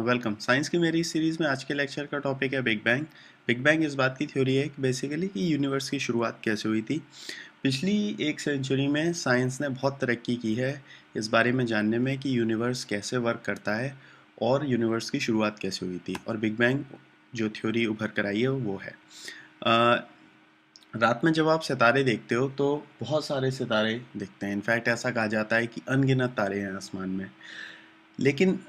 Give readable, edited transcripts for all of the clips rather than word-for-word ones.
Welcome. Science की मेरी इस सीरीज़ में आज के लेक्चर का टॉपिक है बिग बैंग। बिग बैंग इस बात की थ्योरी है कि बेसिकली कि यूनिवर्स की शुरुआत कैसे हुई थी। पिछली एक सेंचुरी में साइंस ने बहुत तरक्की की है इस बारे में जानने में कि यूनिवर्स कैसे वर्क करता है और यूनिवर्स की शुरुआत कैसे हुई थी, और बिग बैंग जो थ्योरी उभर कर आई है वो है। रात में जब आप सितारे देखते हो तो बहुत सारे सितारे दिखते हैं। इनफैक्ट ऐसा कहा जाता है कि अनगिनत तारे हैं आसमान में। लेकिन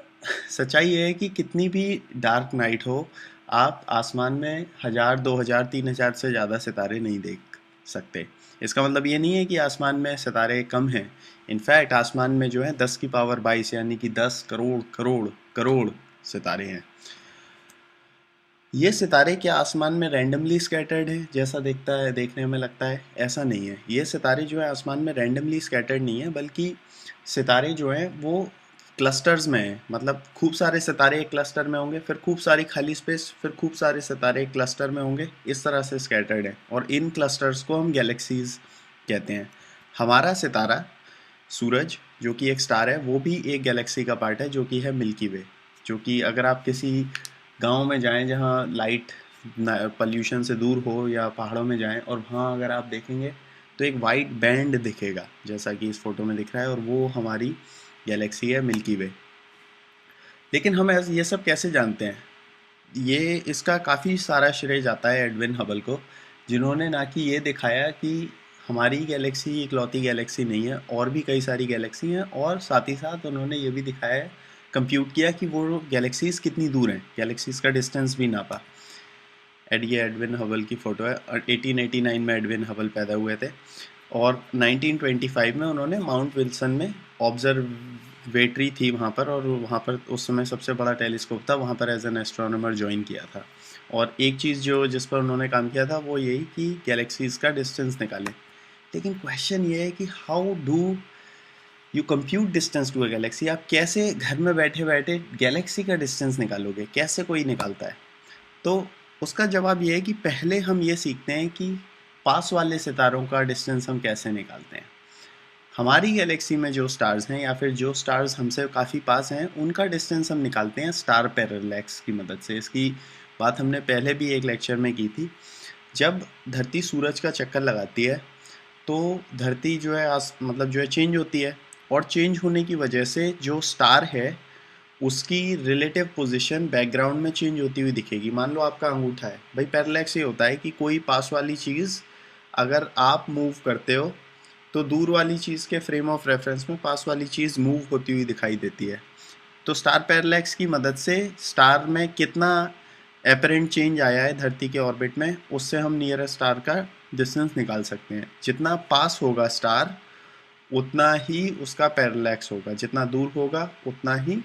सच्चाई ये है कि कितनी भी डार्क नाइट हो, आप आसमान में 1000, 2000, 3000 से ज़्यादा सितारे नहीं देख सकते। इसका मतलब ये नहीं है कि आसमान में सितारे कम हैं। इनफैक्ट आसमान में जो है 10 की पावर 22 यानी कि 10 करोड़ करोड़ करोड़ सितारे हैं। ये सितारे क्या आसमान में रैंडमली स्कैटर्ड हैं जैसा देखने में लगता है? ऐसा नहीं है। ये सितारे जो है आसमान में रैंडमली स्कैटर्ड नहीं है, बल्कि सितारे जो हैं वो क्लस्टर्स में हैं। मतलब खूब सारे सितारे एक क्लस्टर में होंगे, फिर खूब सारी खाली स्पेस, फिर खूब सारे सितारे एक क्लस्टर में होंगे। इस तरह से स्कैटर्ड है, और इन क्लस्टर्स को हम गैलेक्सीज कहते हैं। हमारा सितारा सूरज, जो कि एक स्टार है, वो भी एक गैलेक्सी का पार्ट है, जो कि है मिल्की वे। जो कि अगर आप किसी गांव में जाएं जहां लाइट पॉल्यूशन से दूर हो, या पहाड़ों में जाएं और वहां अगर आप देखेंगे तो एक वाइट बैंड दिखेगा जैसा कि इस फोटो में दिख रहा है, और वो हमारी गैलेक्सी है मिल्की वे। लेकिन हम ये सब कैसे जानते हैं? ये इसका काफ़ी सारा श्रेय जाता है एडविन हबल को, जिन्होंने ना कि ये दिखाया कि हमारी गैलेक्सी इकलौती गैलेक्सी नहीं है, और भी कई सारी गैलेक्सी हैं, और साथ ही साथ उन्होंने ये भी दिखाया है, कंप्यूट किया कि वो गैलेक्सीज कितनी दूर हैं, गैलेक्सीज का डिस्टेंस भी नापा। ये एडविन हबल की फ़ोटो है, और 1889 में एडविन हबल पैदा हुए थे, और 1925 में उन्होंने माउंट विल्सन में ऑब्जर्वेटरी थी वहाँ पर, और वहाँ पर उस समय सबसे बड़ा टेलीस्कोप था, वहाँ पर एज एन एस्ट्रोनॉमर ज्वाइन किया था। और एक चीज़ जिस पर उन्होंने काम किया था वो यही कि गैलेक्सीज का डिस्टेंस निकालें। लेकिन क्वेश्चन ये है कि how do you compute distance to a galaxy? आप कैसे घर में बैठे बैठे गैलेक्सी का डिस्टेंस निकालोगे? कैसे कोई निकालता है? तो उसका जवाब ये है कि पहले हम ये सीखते हैं कि पास वाले सितारों का डिस्टेंस हम कैसे निकालते हैं। हमारी गैलेक्सी में जो स्टार्स हैं, या फिर जो स्टार्स हमसे काफ़ी पास हैं, उनका डिस्टेंस हम निकालते हैं स्टार पैरेलैक्स की मदद से। इसकी बात हमने पहले भी एक लेक्चर में की थी। जब धरती सूरज का चक्कर लगाती है तो धरती जो है मतलब जो है चेंज होती है, और चेंज होने की वजह से जो स्टार है उसकी रिलेटिव पोजीशन बैकग्राउंड में चेंज होती हुई दिखेगी। मान लो आपका अंगूठा है, भाई पैरेलैक्स ये होता है कि कोई पास वाली चीज़ अगर आप मूव करते हो तो दूर वाली चीज़ के फ्रेम ऑफ रेफरेंस में पास वाली चीज़ मूव होती हुई दिखाई देती है। तो स्टार पैरेलैक्स की मदद से स्टार में कितना एपरेंट चेंज आया है धरती के ऑर्बिट में, उससे हम नियरेस्ट स्टार का डिस्टेंस निकाल सकते हैं। जितना पास होगा स्टार उतना ही उसका पैरेलैक्स होगा, जितना दूर होगा उतना ही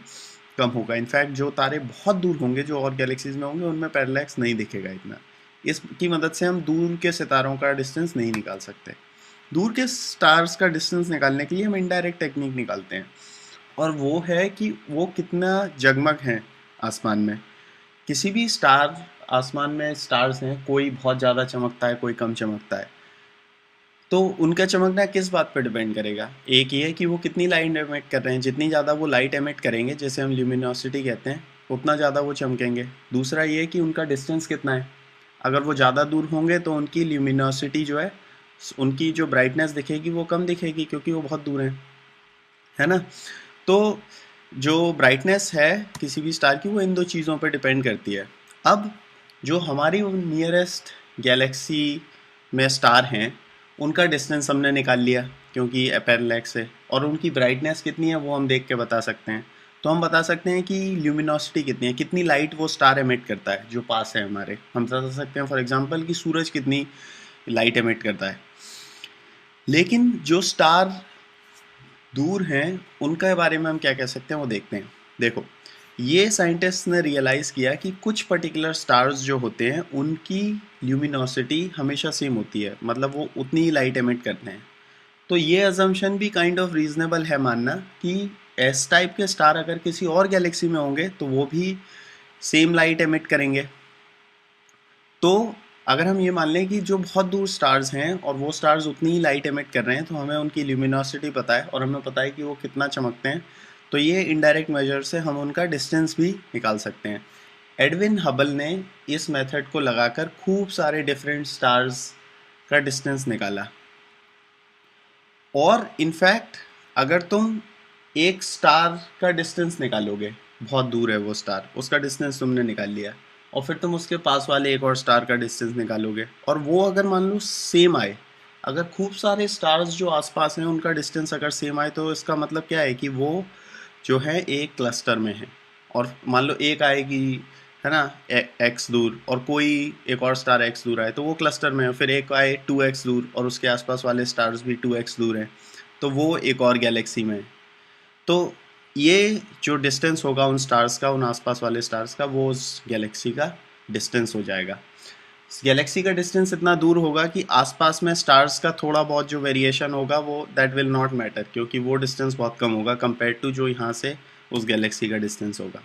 कम होगा। इनफैक्ट जो तारे बहुत दूर होंगे, जो और गैलेक्सीज में होंगे, उनमें पैरेलैक्स नहीं दिखेगा इतना। इसकी मदद से हम दूर के सितारों का डिस्टेंस नहीं निकाल सकते। दूर के स्टार्स का डिस्टेंस निकालने के लिए हम इनडायरेक्ट टेक्निक निकालते हैं, और वो है कि वो कितना जगमग हैं आसमान में। किसी भी स्टार, आसमान में स्टार्स हैं, कोई बहुत ज़्यादा चमकता है, कोई कम चमकता है। तो उनका चमकना किस बात पर डिपेंड करेगा? एक ये है कि वो कितनी लाइट एमिट कर रहे हैं। जितनी ज़्यादा वो लाइट एमिट करेंगे, जैसे हम ल्यूमिनोसिटी कहते हैं, उतना ज़्यादा वो चमकेंगे। दूसरा ये है कि उनका डिस्टेंस कितना है। अगर वो ज़्यादा दूर होंगे तो उनकी ल्यूमिनोसिटी जो है, उनकी जो ब्राइटनेस दिखेगी वो कम दिखेगी, क्योंकि वो बहुत दूर हैं, है ना। तो जो ब्राइटनेस है किसी भी स्टार की, वो इन दो चीज़ों पर डिपेंड करती है। अब जो हमारी नियरेस्ट गैलेक्सी में स्टार हैं, उनका डिस्टेंस हमने निकाल लिया क्योंकि पैरेलैक्स है, और उनकी ब्राइटनेस कितनी है वो हम देख के बता सकते हैं। तो हम बता सकते हैं कि ल्यूमिनोसिटी कितनी है, कितनी लाइट वो स्टार एमिट करता है जो पास है हमारे। हम बता सकते हैं फॉर एग्जांपल कि सूरज कितनी लाइट एमिट करता है। लेकिन जो स्टार दूर हैं उनके बारे में हम क्या कह सकते हैं वो देखते हैं। देखो, ये साइंटिस्ट ने रियलाइज़ किया कि कुछ पर्टिकुलर स्टार्स जो होते हैं उनकी ल्यूमिनोसिटी हमेशा सेम होती है, मतलब वो उतनी ही लाइट एमिट करते हैं। तो ये अजम्पशन भी काइंड ऑफ रीजनेबल है मानना कि एस टाइप के स्टार अगर किसी और गैलेक्सी में होंगे तो वो भी सेम लाइट एमिट करेंगे। तो अगर हम ये मान लें कि जो बहुत दूर स्टार्स हैं और वो स्टार्स उतनी ही लाइट एमिट कर रहे हैं, तो हमें उनकी ल्यूमिनोसिटी पता है और हमें पता है कि वो कितना चमकते हैं। तो ये इनडायरेक्ट मेजर से हम उनका डिस्टेंस भी निकाल सकते हैं। एडविन हबल ने इस मेथड को लगाकर खूब सारे डिफरेंट स्टार्स का डिस्टेंस निकाला। और इनफैक्ट अगर तुम एक स्टार का डिस्टेंस निकालोगे, बहुत दूर है वो स्टार, उसका डिस्टेंस तुमने निकाल लिया, और फिर तुम उसके पास वाले एक और स्टार का डिस्टेंस निकालोगे, और वो अगर मान लो सेम आए, अगर खूब सारे स्टार्स जो आसपास हैं उनका डिस्टेंस अगर सेम आए, तो इसका मतलब क्या है कि वो जो है एक क्लस्टर में है। और मान लो एक आएगी, है ना, एक्स दूर, और कोई एक और स्टार एक्स दूर आए, तो वो क्लस्टर में है। फिर एक आए 2x दूर और उसके आसपास वाले स्टार्स भी 2x दूर हैं, तो वो एक और गैलेक्सी में है। तो ये जो डिस्टेंस होगा उन स्टार्स का, उन आसपास वाले स्टार्स का, वो उस गैलेक्सी का डिस्टेंस हो जाएगा। गैलेक्सी का डिस्टेंस इतना दूर होगा कि आसपास में स्टार्स का थोड़ा बहुत जो वेरिएशन होगा वो दैट विल नॉट मैटर, क्योंकि वो डिस्टेंस बहुत कम होगा कंपेयर टू जो यहाँ से उस गैलेक्सी का डिस्टेंस होगा।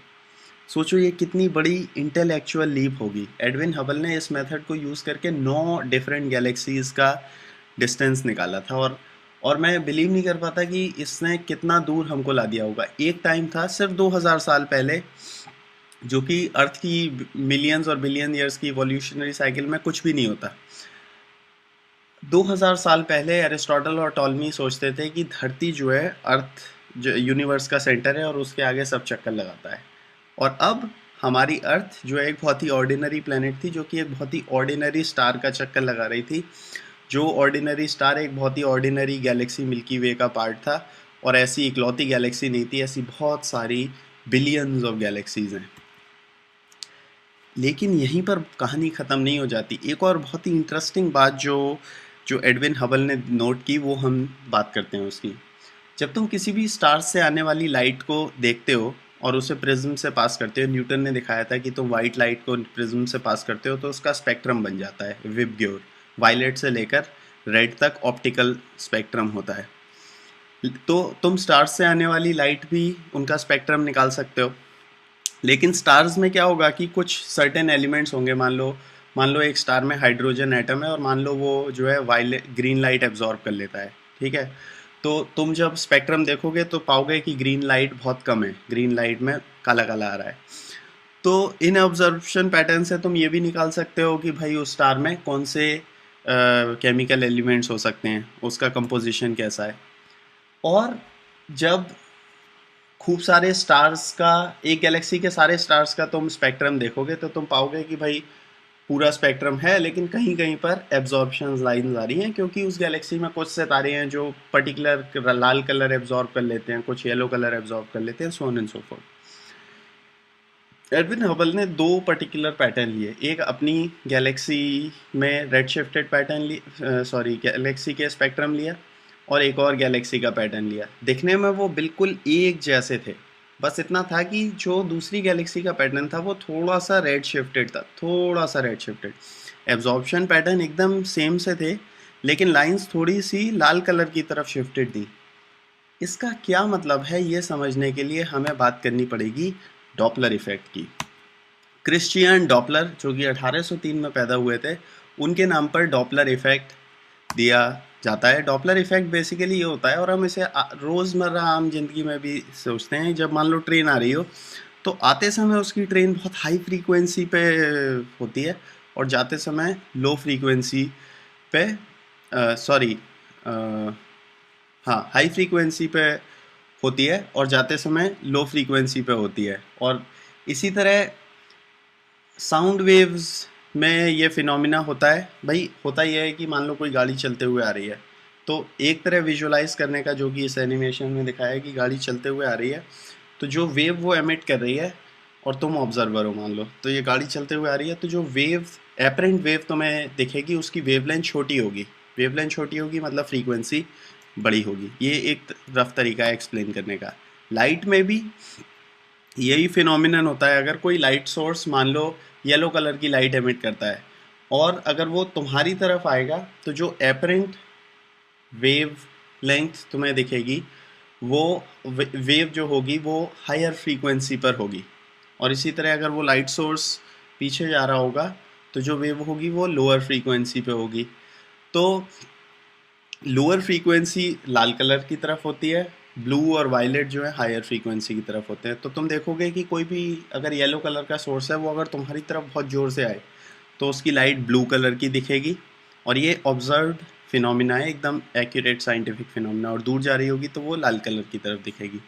सोचो ये कितनी बड़ी इंटेलेक्चुअल लीप होगी। एडविन हबल ने इस मेथड को यूज़ करके 9 डिफरेंट गैलेक्सीज़ का डिस्टेंस निकाला था। और मैं बिलीव नहीं कर पाता कि इसने कितना दूर हमको ला दिया होगा। एक टाइम था सिर्फ 2000 साल पहले, जो कि अर्थ की मिलियंस और बिलियन ईयर्स की इवोल्यूशनरी साइकिल में कुछ भी नहीं होता। 2000 साल पहले एरिस्टोटल और टॉलमी सोचते थे कि धरती जो है, अर्थ जो यूनिवर्स का सेंटर है और उसके आगे सब चक्कर लगाता है। और अब हमारी अर्थ जो है एक बहुत ही ऑर्डिनरी प्लेनेट थी, जो कि एक बहुत ही ऑर्डिनरी स्टार का चक्कर लगा रही थी। जो ऑर्डिनरी स्टार एक बहुत ही ऑर्डिनरी गैलेक्सी मिल्की वे का पार्ट था, और ऐसी इकलौती गैलेक्सी नहीं थी, ऐसी बहुत सारी बिलियंस ऑफ गैलेक्सीज हैं। लेकिन यहीं पर कहानी ख़त्म नहीं हो जाती। एक और बहुत ही इंटरेस्टिंग बात जो जो एडविन हबल ने नोट की, वो हम बात करते हैं उसकी। जब तुम किसी भी स्टार से आने वाली लाइट को देखते हो और उसे प्रिज्म से पास करते हो, न्यूटन ने दिखाया था कि तुम वाइट लाइट को प्रिज्म से पास करते हो तो उसका स्पेक्ट्रम बन जाता है विबग्योर। वायलेट से लेकर रेड तक ऑप्टिकल स्पेक्ट्रम होता है। तो तुम स्टार्स से आने वाली लाइट भी उनका स्पेक्ट्रम निकाल सकते हो। लेकिन स्टार्स में क्या होगा कि कुछ सर्टेन एलिमेंट्स होंगे। मान लो एक स्टार में हाइड्रोजन एटम है, और मान लो वो जो है वायलेट ग्रीन लाइट एब्जॉर्ब कर लेता है, ठीक है। तो तुम जब स्पेक्ट्रम देखोगे तो पाओगे कि ग्रीन लाइट बहुत कम है, ग्रीन लाइट में काला काला आ रहा है। तो इन ऑब्जर्वेशन पैटर्न से तुम ये भी निकाल सकते हो कि भाई उस स्टार में कौन से केमिकल एलिमेंट्स हो सकते हैं, उसका कंपोजिशन कैसा है। और जब खूब सारे स्टार्स का, एक गैलेक्सी के सारे स्टार्स का तुम स्पेक्ट्रम देखोगे तो तुम पाओगे कि भाई पूरा स्पेक्ट्रम है, लेकिन कहीं कहीं पर एब्जॉर्प्शन लाइन्स आ रही हैं, क्योंकि उस गैलेक्सी में कुछ सितारे हैं जो पर्टिकुलर लाल कलर एब्जॉर्ब कर लेते हैं, कुछ येलो कलर एब्जॉर्ब कर लेते हैं, so on and so fourth. Edwin Hubble ने 2 पर्टिकुलर पैटर्न लिए। एक अपनी गैलेक्सी में रेड शिफ्टेड पैटर्न गैलेक्सी के स्पेक्ट्रम लिया, और एक और गैलेक्सी का पैटर्न लिया। दिखने में वो बिल्कुल एक जैसे थे, बस इतना था कि जो दूसरी गैलेक्सी का पैटर्न था वो थोड़ा सा रेड शिफ्टेड था, थोड़ा सा रेड शिफ्टेड। एब्जॉर्प्शन पैटर्न एकदम सेम से थे, लेकिन लाइंस थोड़ी सी लाल कलर की तरफ शिफ्टेड थी। इसका क्या मतलब है, ये समझने के लिए हमें बात करनी पड़ेगी डॉपलर इफेक्ट की। क्रिश्चियन डॉपलर, जो कि 1803 में पैदा हुए थे, उनके नाम पर डॉपलर इफेक्ट दिया जाता है। डॉपलर इफेक्ट बेसिकली ये होता है, और हम इसे रोज़मर्रा आम जिंदगी में भी सोचते हैं। जब मान लो ट्रेन आ रही हो, तो आते समय उसकी ट्रेन बहुत हाई फ्रीक्वेंसी पे होती है, और जाते समय लो फ्रीक्वेंसी पे हाँ, हाई फ्रीक्वेंसी पे होती है, और जाते समय लो फ्रीक्वेंसी पे होती है। और इसी तरह साउंड वेव्स में ये फिनोमिना होता है। भाई होता यह है कि मान लो कोई गाड़ी चलते हुए आ रही है, तो एक तरह विजुलाइज करने का, जो कि इस एनिमेशन में दिखाया है कि गाड़ी चलते हुए आ रही है, तो जो वेव वो एमिट कर रही है, और तुम ऑब्जर्वर हो मान लो, तो ये गाड़ी चलते हुए आ रही है, तो जो वेव, एपरेंट वेव तुम्हें दिखेगी, उसकी वेवलेंथ छोटी होगी। वेवलेंथ छोटी होगी मतलब फ्रीक्वेंसी बड़ी होगी। ये एक रफ तरीका है एक्सप्लेन करने का। लाइट में भी यही फिनोमिनन होता है। अगर कोई लाइट सोर्स मान लो येलो कलर की लाइट एमिट करता है, और अगर वो तुम्हारी तरफ आएगा, तो जो एपरेंट वेव लेंथ तुम्हें दिखेगी, वो वेव जो होगी वो हायर फ्रीक्वेंसी पर होगी। और इसी तरह अगर वो लाइट सोर्स पीछे जा रहा होगा, तो जो वेव होगी वो लोअर फ्रीक्वेंसी पे होगी। तो लोअर फ्रीक्वेंसी लाल कलर की तरफ होती है, ब्लू और वायलेट जो है हायर फ्रीक्वेंसी की तरफ होते हैं। तो तुम देखोगे कि कोई भी अगर येलो कलर का सोर्स है वो अगर तुम्हारी तरफ बहुत ज़ोर से आए तो उसकी लाइट ब्लू कलर की दिखेगी, और ये ऑब्जर्व्ड फिनोमिना है, एकदम एक्यूरेट साइंटिफिक फिनोमिना, और दूर जा रही होगी तो वो लाल कलर की तरफ दिखेगी।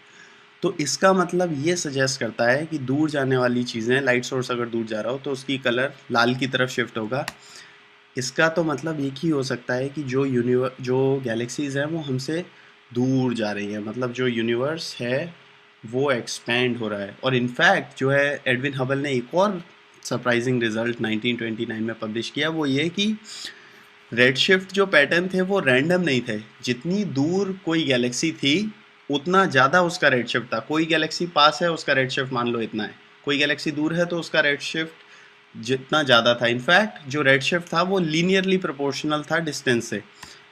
तो इसका मतलब ये सजेस्ट करता है कि दूर जाने वाली चीज़ें, लाइट सोर्स अगर दूर जा रहा हो तो उसकी कलर लाल की तरफ शिफ्ट होगा। इसका तो मतलब एक ही हो सकता है कि जो गैलेक्सीज़ हैं वो हमसे दूर जा रही हैं, मतलब जो यूनिवर्स है वो एक्सपैंड हो रहा है। और इनफैक्ट जो है एडविन हबल ने एक और सरप्राइजिंग रिजल्ट 1929 में पब्लिश किया, वो ये कि रेडशिफ्ट जो पैटर्न थे वो रैंडम नहीं थे। जितनी दूर कोई गैलेक्सी थी उतना ज़्यादा उसका रेडशिफ्ट था। कोई गैलेक्सी पास है उसका रेडशिफ्ट मान लो इतना है, कोई गैलेक्सी दूर है तो उसका रेडशिफ्ट जितना ज़्यादा था। इनफैक्ट जो रेडशिफ्ट था वो लीनियरली प्रोपोर्शनल था डिस्टेंस से।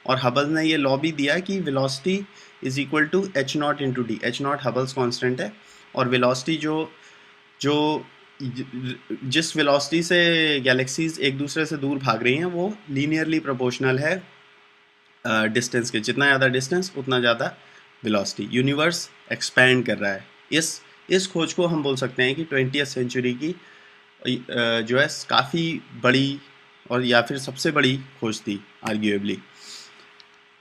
और हबल ने ये लॉ भी दिया कि velocity is equal to H nought into D. H nought Hubble's constant है, और वेलोसिटी जो जो जिस वेलोसिटी से गैलेक्सीज एक दूसरे से दूर भाग रही हैं वो लीनियरली प्रोपोर्शनल है डिस्टेंस के। जितना ज़्यादा डिस्टेंस उतना ज़्यादा वेलोसिटी। यूनिवर्स एक्सपैंड कर रहा है। इस खोज को हम बोल सकते हैं कि 20th सेंचुरी की जो है काफ़ी बड़ी और या फिर सबसे बड़ी खोज थी आर्ग्यूएबली।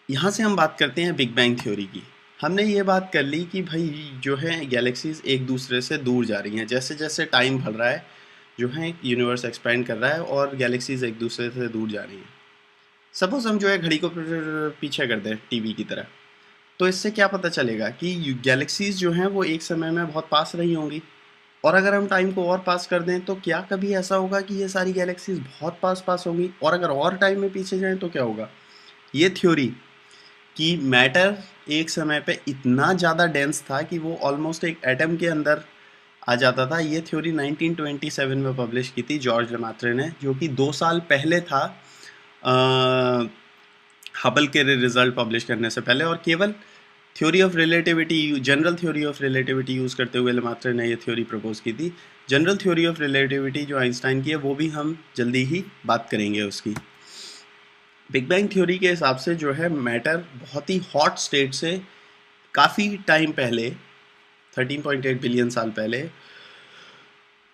यहाँ से हम बात करते हैं बिग बैंग थ्योरी की। हमने ये बात कर ली कि भाई जो है गैलेक्सीज एक दूसरे से दूर जा रही हैं, जैसे जैसे टाइम बढ़ रहा है जो है यूनिवर्स एक्सपैंड कर रहा है और गैलेक्सीज एक दूसरे से दूर जा रही हैं। सपोज हम जो है घड़ी को पीछे कर दें टीवी की तरह, तो इससे क्या पता चलेगा कि गैलेक्सीज जो हैं वो एक समय में बहुत पास रही होंगी। और अगर हम टाइम को और पास कर दें तो क्या कभी ऐसा होगा कि ये सारी गैलेक्सीज बहुत पास पास होंगी? और अगर और टाइम में पीछे जाएं तो क्या होगा? ये थ्योरी कि मैटर एक समय पे इतना ज़्यादा डेंस था कि वो ऑलमोस्ट एक एटम के अंदर आ जाता था, ये थ्योरी 1927 में पब्लिश की थी जॉर्ज लेमात्रे ने, जो कि 2 साल पहले था हबल के रिजल्ट पब्लिश करने से पहले। और केवल theory of relativity, general theory of relativity use करते हुए लेमात्रे ने ये थ्योरी प्रपोज की थी। जनरल थ्योरी ऑफ रिलेटिविटी जो आइंस्टाइन की है वो भी हम जल्दी ही बात करेंगे उसकी। बिग बैंग थ्योरी के हिसाब से जो है मैटर बहुत ही हॉट स्टेट से काफ़ी टाइम पहले 13.8 बिलियन साल पहले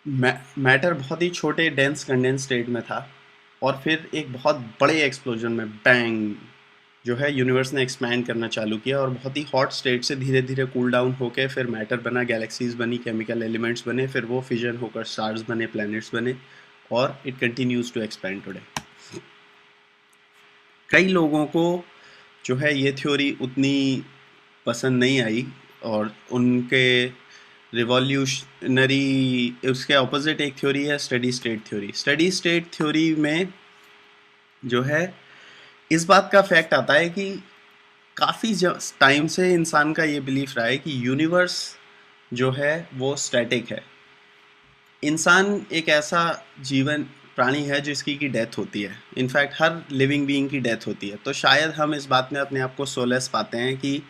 मैटर बहुत ही छोटे डेंस कंडेंस स्टेट में था, और फिर एक बहुत बड़े एक्सप्लोजन में बैंग जो है यूनिवर्स ने एक्सपैंड करना चालू किया, और बहुत ही हॉट स्टेट से धीरे धीरे कूल डाउन होकर फिर मैटर बना, गैलेक्सीज बनी, केमिकल एलिमेंट्स बने, फिर वो फिजन होकर स्टार्स बने, प्लैनेट्स बने, और it continues to expand today. कई लोगों को जो है ये थ्योरी उतनी पसंद नहीं आई, और उनके रिवॉल्यूशनरी उसके ऑपोजिट एक थ्योरी है steady state theory. Steady state theory में जो है इस बात का फैक्ट आता है कि काफ़ी टाइम से इंसान का ये बिलीफ रहा है कि यूनिवर्स जो है वो स्टैटिक है। इंसान एक ऐसा जीवन प्राणी है जिसकी की डेथ होती है, इनफैक्ट हर लिविंग बीइंग की डेथ होती है। तो शायद हम इस बात में अपने आप को सोलेस पाते हैं कि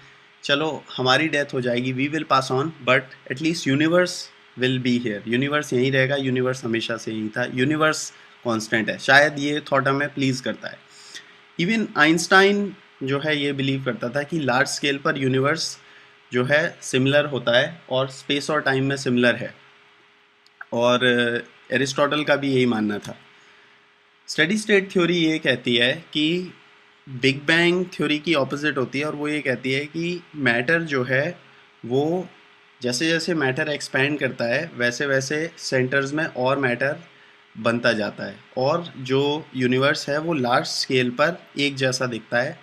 चलो हमारी डेथ हो जाएगी, we will pass on, but at least universe will be here, universe यहीं रहेगा, यूनिवर्स हमेशा से यहीं था, यूनिवर्स कांस्टेंट है। शायद ये थॉट हमें प्लीज़ करता है। इवन आइंस्टाइन जो है ये बिलीव करता था कि लार्ज स्केल पर यूनिवर्स जो है सिमिलर होता है और स्पेस और टाइम में सिमिलर है, और एरिस्टोटल का भी यही मानना था। स्टडी स्टेट थ्योरी ये कहती है कि बिग बैंग थ्योरी की ऑपोजिट होती है, और वो ये कहती है कि मैटर जो है वो जैसे जैसे मैटर एक्सपैंड करता है वैसे वैसे सेंटर्स में और मैटर बनता जाता है, और जो यूनिवर्स है वो लार्ज स्केल पर एक जैसा दिखता है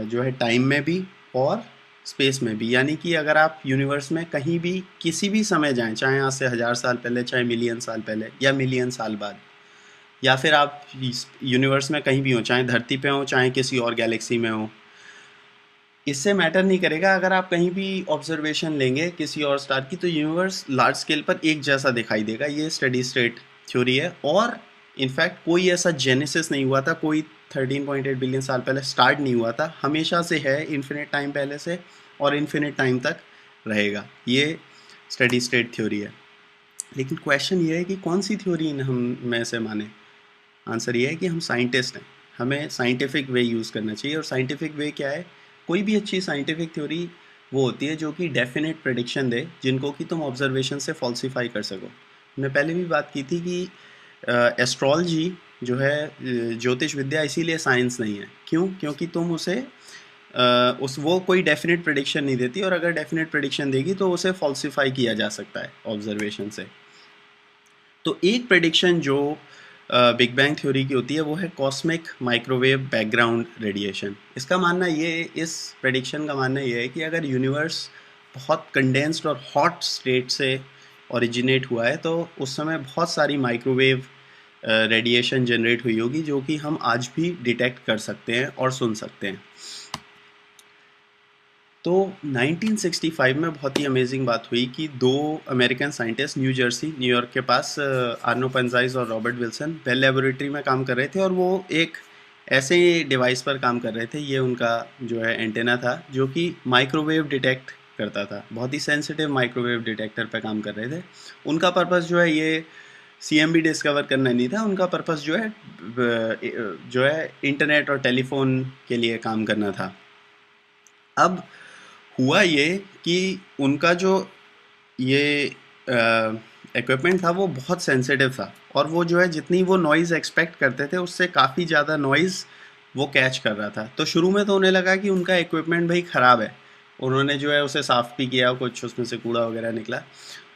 जो है टाइम में भी और स्पेस में भी। यानी कि अगर आप यूनिवर्स में कहीं भी किसी भी समय जाएं, चाहे आज से 1000 साल पहले, चाहे मिलियन साल पहले या मिलियन साल बाद, या फिर आप यूनिवर्स में कहीं भी हो, चाहे धरती पे हो चाहे किसी और गैलेक्सी में हो, इससे मैटर नहीं करेगा। अगर आप कहीं भी ऑब्जर्वेशन लेंगे किसी और स्टार की तो यूनिवर्स लार्ज स्केल पर एक जैसा दिखाई देगा। ये स्टडी स्टेट थ्योरी है, और इनफैक्ट कोई ऐसा जेनेसिस नहीं हुआ था, कोई 13.8 बिलियन साल पहले स्टार्ट नहीं हुआ था, हमेशा से है इन्फिनिट टाइम पहले से और इन्फिनिट टाइम तक रहेगा। ये स्टडी स्टेट थ्योरी है। लेकिन क्वेश्चन ये है कि कौन सी थ्योरी हम में से माने। आंसर ये है कि हम साइंटिस्ट हैं, हमें साइंटिफिक वे यूज़ करना चाहिए। और साइंटिफिक वे क्या है? कोई भी अच्छी साइंटिफिक थ्योरी वो होती है जो कि डेफिनेट प्रेडिक्शन दे, जिनको कि तुम ऑब्जर्वेशन से फॉल्सिफाई कर सको। मैं पहले भी बात की थी कि एस्ट्रोलॉजी जो है, ज्योतिष विद्या इसीलिए साइंस नहीं है। क्यों? क्योंकि तुम उसे उस वो कोई डेफिनेट प्रेडिक्शन नहीं देती, और अगर डेफिनेट प्रेडिक्शन देगी तो उसे फॉल्सिफाई किया जा सकता है ऑब्जर्वेशन से। तो एक प्रेडिक्शन जो बिग बैंग थ्योरी की होती है वो है कॉस्मिक माइक्रोवेव बैकग्राउंड रेडिएशन। इसका मानना ये, इस प्रेडिक्शन का मानना ये है कि अगर यूनिवर्स बहुत कंडेंस्ड और हॉट स्टेट से ओरिजिनेट हुआ है तो उस समय बहुत सारी माइक्रोवेव रेडिएशन जनरेट हुई होगी, जो कि हम आज भी डिटेक्ट कर सकते हैं और सुन सकते हैं। तो 1965 में बहुत ही अमेजिंग बात हुई कि दो अमेरिकन साइंटिस्ट न्यूयॉर्क के पास आर्नो पेंजाइस और रॉबर्ट विल्सन बेल लेबोरेटरी में काम कर रहे थे, और वो एक ऐसे डिवाइस पर काम कर रहे थे। ये उनका जो है एंटेना था जो कि माइक्रोवेव डिटेक्ट करता था, बहुत ही सेंसिटिव माइक्रोवेव डिटेक्टर पर काम कर रहे थे। उनका पर्पस जो है ये CMB डिस्कवर करना नहीं था, उनका पर्पस जो है इंटरनेट और टेलीफोन के लिए काम करना था। अब हुआ ये कि उनका जो ये इक्विपमेंट था वो बहुत सेंसिटिव था, और वो जो है जितनी वो नॉइज़ एक्सपेक्ट करते थे उससे काफ़ी ज़्यादा नॉइज़ वो कैच कर रहा था। तो शुरू में तो उन्हें लगा कि उनका इक्विपमेंट भाई ख़राब है। उन्होंने जो है उसे साफ़ भी किया, कुछ उसमें से कूड़ा वगैरह निकला।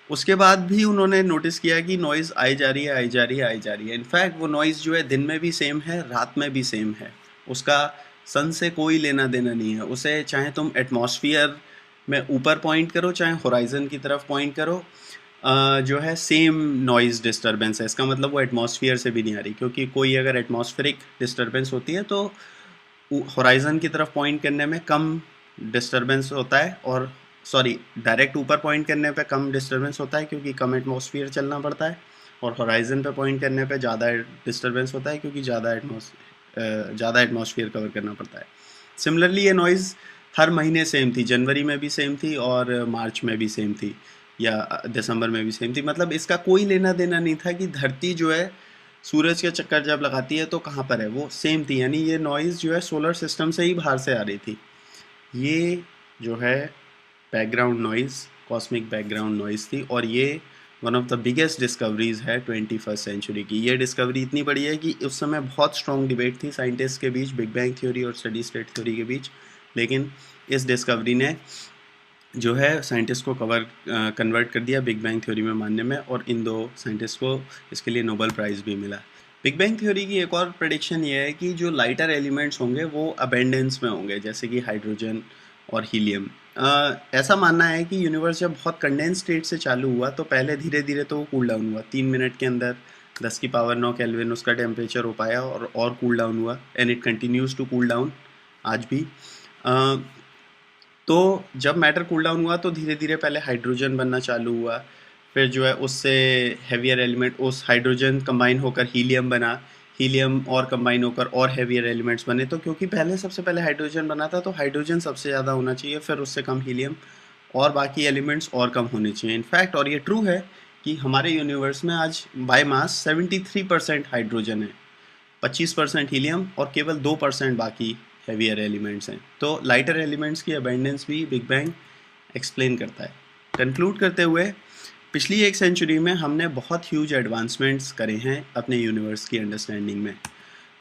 उसके बाद भी उन्होंने नोटिस किया कि नॉइज़ आई जा रही है, आई जा रही है, आई जा रही है। इनफैक्ट वो नॉइज़ जो है दिन में भी सेम है, रात में भी सेम है। उसका सन से कोई लेना देना नहीं है। उसे चाहे तुम एटमॉस्फियर में ऊपर पॉइंट करो, चाहे होराइजन की तरफ पॉइंट करो, जो है सेम नॉइज़ डिस्टरबेंस है। इसका मतलब वो एटमॉस्फियर से भी नहीं आ रही, क्योंकि कोई अगर एटमॉस्फेरिक डिस्टरबेंस होती है तो होराइजन की तरफ पॉइंट करने में कम डिस्टरबेंस होता है, और डायरेक्ट ऊपर पॉइंट करने पे कम डिस्टरबेंस होता है क्योंकि कम एटमॉस्फेयर चलना पड़ता है, और होराइजन पे पॉइंट करने पे ज़्यादा डिस्टरबेंस होता है क्योंकि ज़्यादा एटमॉस्फेयर कवर करना पड़ता है। सिमिलरली ये नॉइज़ हर महीने सेम थी, जनवरी में भी सेम थी और मार्च में भी सेम थी, या दिसंबर में भी सेम थी। मतलब इसका कोई लेना देना नहीं था कि धरती जो है सूरज के चक्कर जब लगाती है तो कहाँ पर है, वो सेम थी। यानी ये नॉइज़ जो है सोलर सिस्टम से ही बाहर से आ रही थी। ये जो है background noise cosmic background noise थी, और ये one of the biggest discoveries है 21st सेंचुरी की। ये डिस्कवरी इतनी बड़ी है कि उस समय बहुत स्ट्रॉन्ग डिबेट थी साइंटिस्ट के बीच, बिग बैंग थ्योरी और स्टेडी स्टेट थ्योरी के बीच, लेकिन इस डिस्कवरी ने जो है साइंटिस्ट को कन्वर्ट कर दिया बिग बैंग थ्योरी में मानने में, और इन दो साइंटिस्ट को इसके लिए नोबेल प्राइज़ भी मिला। बिग बैंग थ्योरी की एक और प्रेडिक्शन ये है कि जो लाइटर एलिमेंट्स होंगे वो अबेंडेंस में होंगे, जैसे कि हाइड्रोजन और हीलियम। ऐसा मानना है कि यूनिवर्स जब बहुत कंडेंस स्टेट से चालू हुआ तो पहले धीरे धीरे तो वो कूल डाउन हुआ। 3 मिनट के अंदर 10⁻⁹ केल्विन उसका टेम्परेचर हो पाया, और कूल डाउन हुआ, and it continues to cool down आज भी। तो जब मैटर कूल डाउन हुआ तो धीरे धीरे पहले हाइड्रोजन बनना चालू हुआ, फिर जो है उससे हैवियर एलिमेंट, उस हाइड्रोजन कंबाइन होकर हीलियम बना, हीलियम और कंबाइन होकर और हैवियर एलिमेंट्स बने। तो क्योंकि पहले सबसे पहले हाइड्रोजन बना था तो हाइड्रोजन सबसे ज़्यादा होना चाहिए, फिर उससे कम हीलियम, और बाकी एलिमेंट्स और कम होने चाहिए। इनफैक्ट और ये ट्रू है कि हमारे यूनिवर्स में आज बाय मास 73% हाइड्रोजन है, 25% हीलियम और केवल 2% बाकी हैवियर एलिमेंट्स हैं। तो लाइटर एलिमेंट्स की अबेंडेंस भी बिग बैंग एक्सप्लेन करता है। कंक्लूड करते हुए, पिछली एक सेंचुरी में हमने बहुत ह्यूज एडवांसमेंट्स करे हैं अपने यूनिवर्स की अंडरस्टैंडिंग में।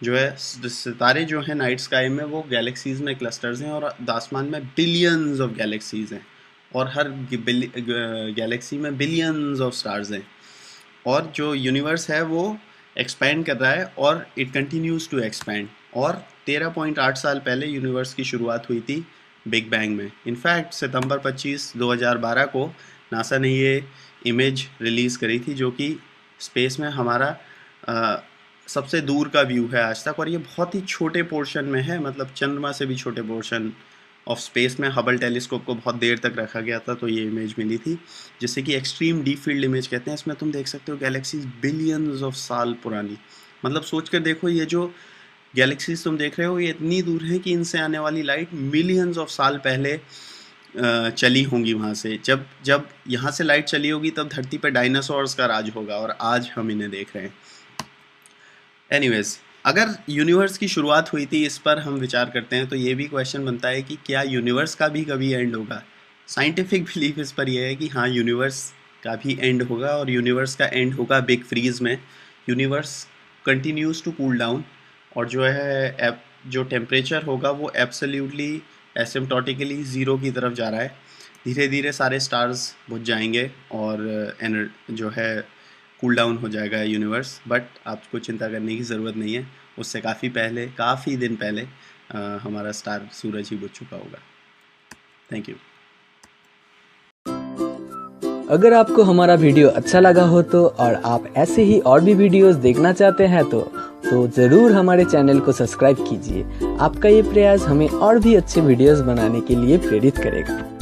जो है सितारे जो हैं नाइट स्काई में वो गैलेक्सीज़ में क्लस्टर्स हैं, और आसमान में बिलियंस ऑफ गैलेक्सीज़ हैं, और हर गैलेक्सी में बिलियंस ऑफ स्टार्स हैं, और जो यूनिवर्स है वो एक्सपैंड कर रहा है, और इट कंटिन्यूज़ टू एक्सपैंड। और 13.8 साल पहले यूनिवर्स की शुरुआत हुई थी बिग बैंग में। इनफैक्ट सितंबर 25, 2012 को नासा ने ये इमेज रिलीज़ करी थी, जो कि स्पेस में हमारा सबसे दूर का व्यू है आज तक, और ये बहुत ही छोटे पोर्शन में है, मतलब चंद्रमा से भी छोटे पोर्शन ऑफ स्पेस में। हबल टेलीस्कोप को बहुत देर तक रखा गया था तो ये इमेज मिली थी, जिससे कि एक्सट्रीम डीप फील्ड इमेज कहते हैं। इसमें तुम देख सकते हो गैलेक्सीज बिलियंस ऑफ साल पुरानी। मतलब सोच कर देखो, ये जो गैलेक्सीज तुम देख रहे हो ये इतनी दूर है कि इनसे आने वाली लाइट मिलियंस ऑफ साल पहले चली होंगी वहाँ से। जब यहाँ से लाइट चली होगी तब धरती पर डायनासोर्स का राज होगा, और आज हम इन्हें देख रहे हैं। एनीवेज, अगर यूनिवर्स की शुरुआत हुई थी, इस पर हम विचार करते हैं, तो ये भी क्वेश्चन बनता है कि क्या यूनिवर्स का भी कभी एंड होगा। साइंटिफिक बिलीफ इस पर यह है कि हाँ, यूनिवर्स का भी एंड होगा, और यूनिवर्स का एंड होगा बिग फ्रीज में। Universe continues to cool down, और जो टेम्परेचर होगा वो एब्सोल्युटली एसिम्प्टोटिकली ज़ीरो की तरफ जा रहा है। धीरे धीरे सारे स्टार्स बुझ जाएंगे और जो है कूल डाउन हो जाएगा यूनिवर्स। बट आपको चिंता करने की ज़रूरत नहीं है, उससे काफ़ी दिन पहले हमारा स्टार सूरज ही बुझ चुका होगा। Thank you. अगर आपको हमारा वीडियो अच्छा लगा हो तो, और आप ऐसे ही और भी वीडियोस देखना चाहते हैं तो ज़रूर हमारे चैनल को सब्सक्राइब कीजिए। आपका ये प्रयास हमें और भी अच्छे वीडियोस बनाने के लिए प्रेरित करेगा।